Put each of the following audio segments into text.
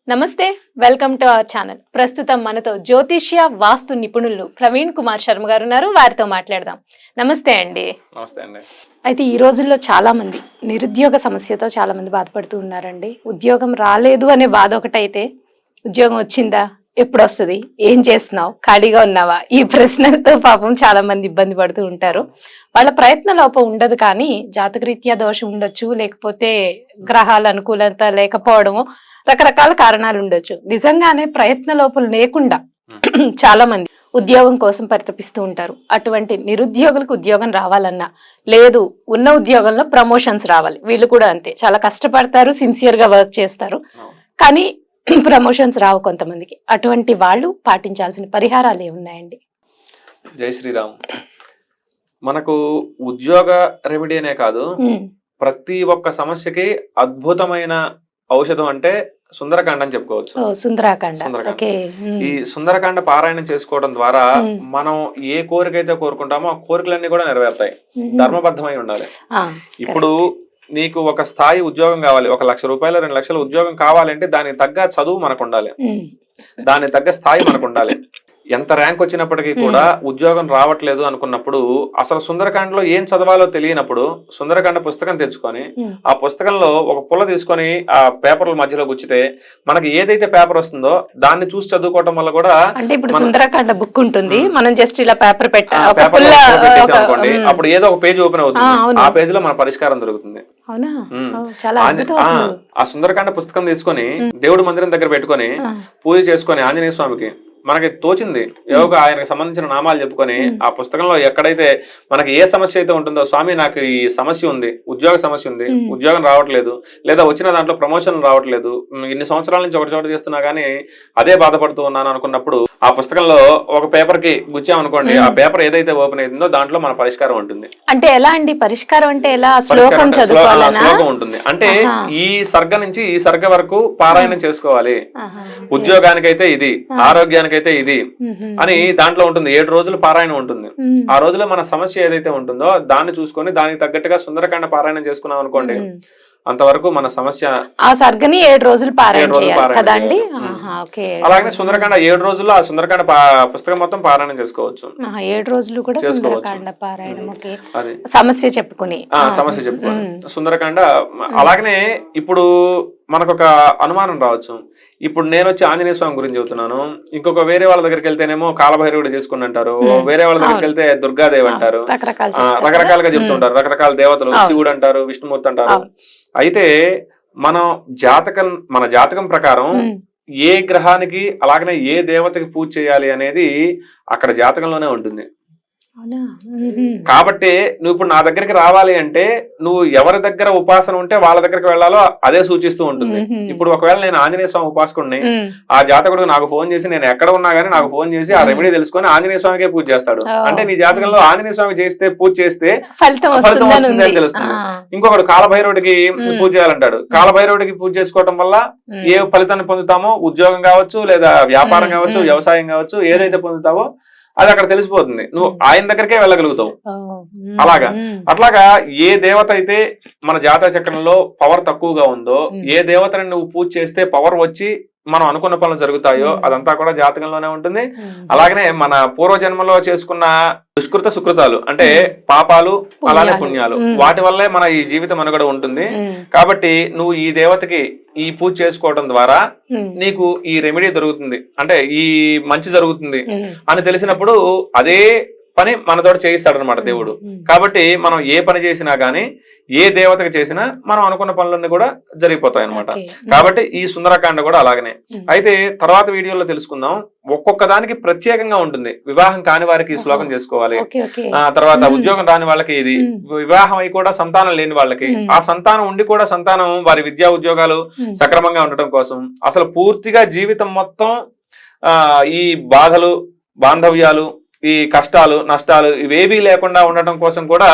నమస్తే, welcome to our channel. ప్రస్తుతం మనతో జ్యోతిష్య వాస్తు నిపుణులు ప్రవీణ్ కుమార్ శర్మ గారు ఉన్నారు. వారితో మాట్లాడదాం. నమస్తే అండి. నమస్తే అండి. అయితే ఈ రోజుల్లో చాలా మంది నిరుద్యోగ సమస్యతో చాలా మంది బాధపడుతూ ఉన్నారండి. ఉద్యోగం రాలేదు అనే బాధ ఒకటైతే, ఉద్యోగం వచ్చిందా, ఎప్పుడు వస్తుంది, ఏం చేస్తున్నావు, ఖాళీగా ఉన్నావా, ఈ ప్రశ్నలతో పాపం చాలా మంది ఇబ్బంది పడుతూ ఉంటారు. వాళ్ళ ప్రయత్న లోపం ఉండదు, కానీ జాతకరీత్యా దోషం ఉండొచ్చు, లేకపోతే గ్రహాల అనుకూలత లేకపోవడము, రకరకాల కారణాలు ఉండొచ్చు. నిజంగానే ప్రయత్న లోపం లేకుండా చాలా మంది ఉద్యోగం కోసం పరితపిస్తూ ఉంటారు. అటువంటి నిరుద్యోగులకు ఉద్యోగం రావాలన్నా, లేదు ఉన్న ఉద్యోగంలో ప్రమోషన్స్ రావాలి, వీళ్ళు కూడా అంతే చాలా కష్టపడతారు, సిన్సియర్ గా వర్క్ చేస్తారు, కానీ ప్రమోషన్స్ రావు కొంతమందికి. అటువంటి వాళ్ళు పాటించాల్సిన పరిహారాలు ఏమున్నాయండి? జై శ్రీరామ్. మనకు ఉద్యోగ రెమెడీ అనే కాదు, ప్రతి ఒక్క సమస్యకి అద్భుతమైన ఔషధం అంటే సుందరకాండ అని చెప్పుకోవచ్చు. ఈ సుందరకాండ పారాయణం చేసుకోవడం ద్వారా మనం ఏ కోరికైతే కోరుకుంటామో ఆ కోరికలన్నీ కూడా నెరవేరుతాయి. ధర్మబద్ధమై ఉండాలి. ఇప్పుడు నీకు ఒక స్థాయి ఉద్యోగం కావాలి, 1 లక్ష రూపాయలు 2 లక్షల ఉద్యోగం కావాలంటే దానికి తగ్గ చదువు మనకు ఉండాలి, దానికి తగ్గ స్థాయి మనకు ఉండాలి. ఎంత ర్యాంక్ వచ్చినప్పటికీ కూడా ఉద్యోగం రావట్లేదు అనుకున్నప్పుడు, అసలు సుందరకాండలో ఏం చదవాలో తెలియనప్పుడు సుందరకాండ పుస్తకం తెచ్చుకొని ఆ పుస్తకంలో ఒక పుల్ల తీసుకొని ఆ పేపర్ల మధ్యలో గుచ్చితే మనకి ఏదైతే పేపర్ వస్తుందో దాన్ని చూసి చదువుకోవటం వల్ల కూడా, అంటే ఇప్పుడు సుందరకాండ బుక్ ఉంటుంది, మనం జస్ట్ ఇలా పేపర్ అనుకోండి, అప్పుడు ఏదో ఒక పేజ్ ఓపెన్ అవుతుంది, ఆ పేజ్ లో మన పరిష్కారం దొరుకుతుంది. ఆ సుందరకాండ పుస్తకం తీసుకొని దేవుడి మందిరం దగ్గర పెట్టుకొని పూజ చేసుకొని ఆంజనేయ స్వామికి మనకి తోచింది ఏవో ఆయనకు సంబంధించిన నామాలు చెప్పుకొని ఆ పుస్తకంలో ఎక్కడైతే మనకి ఏ సమస్య అయితే ఉంటుందో, స్వామి నాకు ఈ సమస్య ఉంది, ఉద్యోగ సమస్య ఉంది, ఉద్యోగం రావట్లేదు, లేదా వచ్చిన దాంట్లో ప్రమోషన్ రావట్లేదు, ఇన్ని సంవత్సరాల నుంచి ఒక చోట చేస్తున్నా గానీ అదే బాధపడుతూ ఉన్నాను అనుకున్నప్పుడు ఆ పుస్తకంలో ఒక పేపర్ కి గుచ్చామనుకోండి, ఆ పేపర్ ఏదైతే ఓపెన్ అవుతుందో దాంట్లో మన పరిష్కారం ఉంటుంది. అంటే ఎలా అండి పరిష్కారం? అంటే ఎలా? శ్లోకం ఉంటుంది. అంటే ఈ సర్గ నుంచి ఈ సర్గ వరకు పారాయణం చేసుకోవాలి. ఉద్యోగానికైతే ఇది, ఆరోగ్యానికి అయితే ఇది అని దాంట్లో ఉంటుంది. 7 రోజులు పారాయణం ఉంటుంది. ఆ రోజులో మన సమస్య ఏదైతే ఉంటుందో దాన్ని చూసుకొని దానికి తగ్గట్టుగా సుందరకాండ పారాయణం చేసుకున్నాం అనుకోండి, అంతవరకు మన సమస్య. ఆ సర్గని 7 రోజులు పారాయణం కదండి. అలాగే సుందరకాండ 7 రోజుల్లో ఆ సుందరకాండ పుస్తకం మొత్తం పారాయణం చేసుకోవచ్చు. 7 రోజులు కూడా సుందరకాండ పారాయణం. సమస్య చెప్పుకుని సుందరకాండ. అలాగనే ఇప్పుడు మనకొక అనుమానం రావచ్చు, ఇప్పుడు నేను వచ్చి ఆంజనేయ స్వామి గురించి చెబుతున్నాను, ఇంకొక వేరే వాళ్ళ దగ్గరికి వెళ్తేనేమో కాలభైరవుడు చేసుకుని అంటారు, వేరే వాళ్ళ దగ్గరికి వెళ్తే దుర్గాదేవి అంటారు, రకరకాలుగా చెప్తుంటారు, రకరకాల దేవతలు, శివుడు అంటారు, విష్ణుమూర్తి అంటారు. అయితే మన జాతకం ప్రకారం ఏ గ్రహానికి అలాగనే ఏ దేవతకి పూజ చేయాలి అనేది అక్కడ జాతకంలోనే ఉంటుంది. కాబట్టి నువ్వు ఇప్పుడు నా దగ్గరికి రావాలి అంటే నువ్వు ఎవరి దగ్గర ఉపాసన ఉంటే వాళ్ళ దగ్గరికి వెళ్ళాలో అదే సూచిస్తూ ఉంటుంది. ఇప్పుడు ఒకవేళ నేను ఆంజనేయ స్వామి ఉపాసకుడిని, ఆ జాతకుడు నాకు ఫోన్ చేసి నేను ఎక్కడ ఉన్నా గానీ నాకు ఫోన్ చేసి ఆ రెమెడీ తెలుసుకొని ఆంజనేయ స్వామికే పూజ చేస్తాడు అంటే నీ జాతకంలో ఆంజనేయ స్వామి పూజ చేస్తే ఫలితం వస్తుంది అని తెలుస్తుంది. ఇంకొకడు కాలభైరవుడికి పూజ చేయాలంటాడు, కాలభైరవుడికి పూజ చేసుకోవటం వల్ల ఏ ఫలితాన్ని పొందుతామో, ఉద్యోగం కావచ్చు, లేదా వ్యాపారం కావచ్చు, వ్యవసాయం కావచ్చు, ఏదైతే పొందుతావో అది అక్కడ తెలిసిపోతుంది. నువ్వు ఆయన దగ్గరకే వెళ్ళగలుగుతావు. అట్లాగా ఏ దేవత అయితే మన జాతక చక్రంలో పవర్ తక్కువగా ఉందో, ఏ దేవతని నువ్వు పూజ చేస్తే పవర్ వచ్చి మనం అనుకున్న పనులు జరుగుతాయో అదంతా కూడా జాతకంలోనే ఉంటుంది. అలాగనే మన పూర్వజన్మలో చేసుకున్న దుష్కృత సుకృతాలు అంటే పాపాలు, అలానే పుణ్యాలు, వాటి వల్లే మన ఈ జీవితం మనుగడ ఉంటుంది. కాబట్టి నువ్వు ఈ దేవతకి ఈ పూజ చేసుకోవడం ద్వారా నీకు ఈ రెమెడీ దొరుకుతుంది, అంటే ఈ మంచి జరుగుతుంది అని తెలిసినప్పుడు అదే పని మనతో చేయిస్తాడు అనమాట దేవుడు. కాబట్టి మనం ఏ పని చేసినా గానీ, ఏ దేవతకి చేసినా మనం అనుకున్న పనులన్నీ కూడా జరిగిపోతాయి అనమాట. కాబట్టి ఈ సుందరకాండ కూడా అలాగనే. అయితే తర్వాత వీడియోలో తెలుసుకుందాం, ఒక్కొక్క దానికి ప్రత్యేకంగా ఉంటుంది. వివాహం కాని వారికి ఈ శ్లోకం చేసుకోవాలి, తర్వాత ఉద్యోగం రాని వాళ్ళకి ఇది, వివాహం అయి కూడా సంతానం లేని వాళ్ళకి, ఆ సంతానం ఉండి కూడా సంతానం వారి విద్యా ఉద్యోగాలు సక్రమంగా ఉండటం కోసం, అసలు పూర్తిగా జీవితం మొత్తం ఈ బాధలు, బాంధవ్యాలు, ఈ కష్టాలు, నష్టాలు ఇవేవీ లేకుండా ఉండటం కోసం కూడా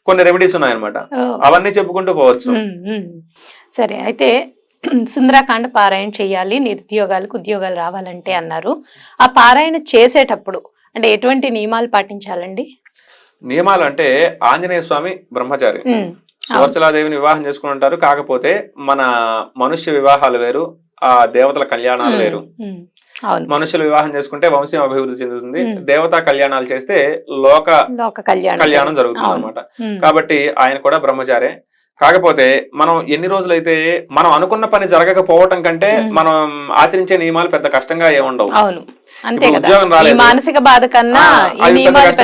కొన్ని రెమెడీస్ ఉన్నాయన్నమాట. అవన్నీ చెప్పుకుంటూ పోవచ్చు. సరే, అయితే సుందరకాండ పారాయణ చేయాలి నిరుద్యోగాలకు ఉద్యోగాలు రావాలంటే అన్నారు. ఆ పారాయణ చేసేటప్పుడు అంటే ఎటువంటి నియమాలు పాటించాలండి? నియమాలు అంటే ఆంజనేయ స్వామి బ్రహ్మచారి, సువర్చలాదేవిని వివాహం చేసుకుని ఉంటారు. కాకపోతే మన మనుష్య వివాహాలు వేరు, ఆ దేవతల కళ్యాణాలు వేరు. అవును. మనుషులు వివాహం చేసుకుంటే వంశం అభివృద్ధి చెందుతుంది, దేవతా కళ్యాణాలు చేస్తే లోక కళ్యాణం జరుగుతుంది అనమాట. కాబట్టి ఆయన కూడా బ్రహ్మచారే. కాకపోతే మనం ఎన్ని రోజులైతే మనం అనుకున్న పని జరగకపోవటం కంటే మనం ఆచరించే నియమాలు పెద్ద కష్టంగా ఏముండవు. అవును, అంతే కదా. ఉద్యోగం రాలేదు, మానసిక బాధ కన్నా నియమాలు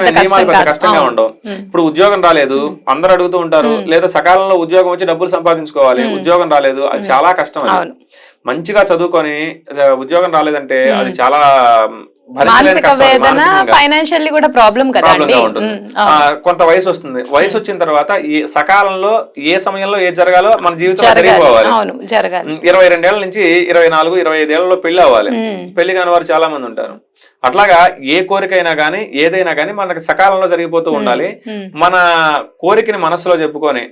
పెద్ద కష్టంగా ఉండవు. ఇప్పుడు ఉద్యోగం రాలేదు, అందరు అడుగుతూ ఉంటారు, లేదా సకాలంలో ఉద్యోగం వచ్చి డబ్బులు సంపాదించుకోవాలి, ఉద్యోగం రాలేదు, అది చాలా కష్టం. అది మంచిగా చదువుకొని ఉద్యోగం రాలేదంటే అది చాలా ఫైనాన్షియల్లీ కూడా ప్రాబ్లం ఉంటుంది. కొంత వయసు వస్తుంది, వయసు వచ్చిన తర్వాత ఈ సకాలంలో ఏ సమయంలో ఏది జరగాలో మన జీవితంలో జరిగిపోవాలి. 22 ఏళ్ల నుంచి 24, 25 ఏళ్లలో పెళ్లి అవ్వాలి. పెళ్లి కాని వారు చాలా మంది ఉంటారు. అట్లాగా ఏ కోరికైనా గానీ ఏదైనా గానీ మనకి సకాలంలో జరిగిపోతూ ఉండాలి. మన కోరికని మనసులో చెప్పుకొని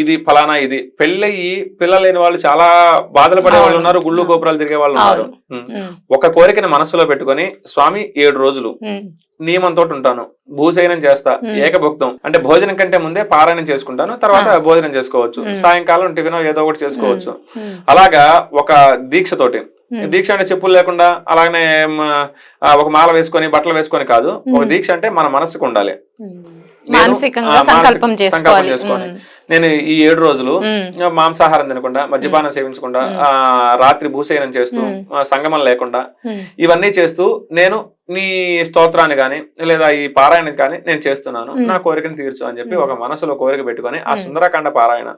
ఇది ఫలానా, ఇది పెళ్ళయి పిల్లలు లేని వాళ్ళు చాలా బాధలు పడే వాళ్ళు ఉన్నారు, గుళ్ళు గోపురాలు తిరిగే వాళ్ళు ఉన్నారు. ఒక కోరికని మనసులో పెట్టుకొని స్వామి 7 రోజులు నియమంతో ఉంటాను, భూశయనం చేస్తా, ఏకభుక్తం అంటే భోజనం కంటే ముందే పారాయణం చేసుకుంటాను, తర్వాత భోజనం చేసుకోవచ్చు, సాయంకాలం టిఫిన్ ఏదో ఒకటి చేసుకోవచ్చు. అలాగా ఒక దీక్షతోటి, దీక్ష అంటే చెప్పులు లేకుండా అలాగనే ఒక మాల వేసుకొని బట్టలు వేసుకొని కాదు, ఒక దీక్ష అంటే మన మనసుకు ఉండాలి, సంకల్పం చేసుకొని నేను ఈ 7 రోజులు మాంసాహారం తినకుండా, మద్యపానం సేవించకుండా, రాత్రి భూశయనం చేస్తూ, సంగమం లేకుండా, ఇవన్నీ చేస్తూ నేను నీ స్తోత్రాన్ని గాని లేదా ఈ పారాయణ కానీ నేను చేస్తున్నాను, నా కోరికను తీర్చు అని చెప్పి ఒక మనసులో కోరిక పెట్టుకొని ఆ సుందరకాండ పారాయణ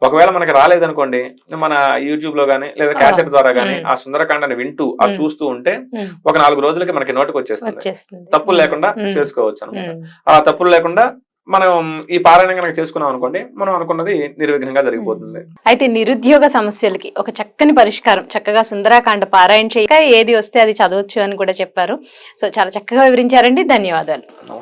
ఒకవేళ మనకి రాలేదనుకోండి, మన యూట్యూబ్ లో గానీ లేదా క్యాసెట్ ద్వారా గానీ ఆ సుందరకాండని వింటూ ఆ చూస్తూ ఉంటే ఒక 4 రోజులకి మనకి నోటికి వచ్చేస్తుంది. తప్పులు లేకుండా చేసుకోవచ్చు అనమాట. అలా తప్పులు లేకుండా మనం ఈ పారాయణ కనుక చేసుకున్నాం అనుకోండి, మనం అనుకున్నది నిర్విఘ్నంగా జరిగిపోతుంది. అయితే నిరుద్యోగ సమస్యలకి ఒక చక్కని పరిష్కారం, చక్కగా సుందరకాండ పారాయణ చేయక ఏది వస్తే అది చదవచ్చు అని కూడా చెప్పారు. సో చాలా చక్కగా వివరించారండి, ధన్యవాదాలు.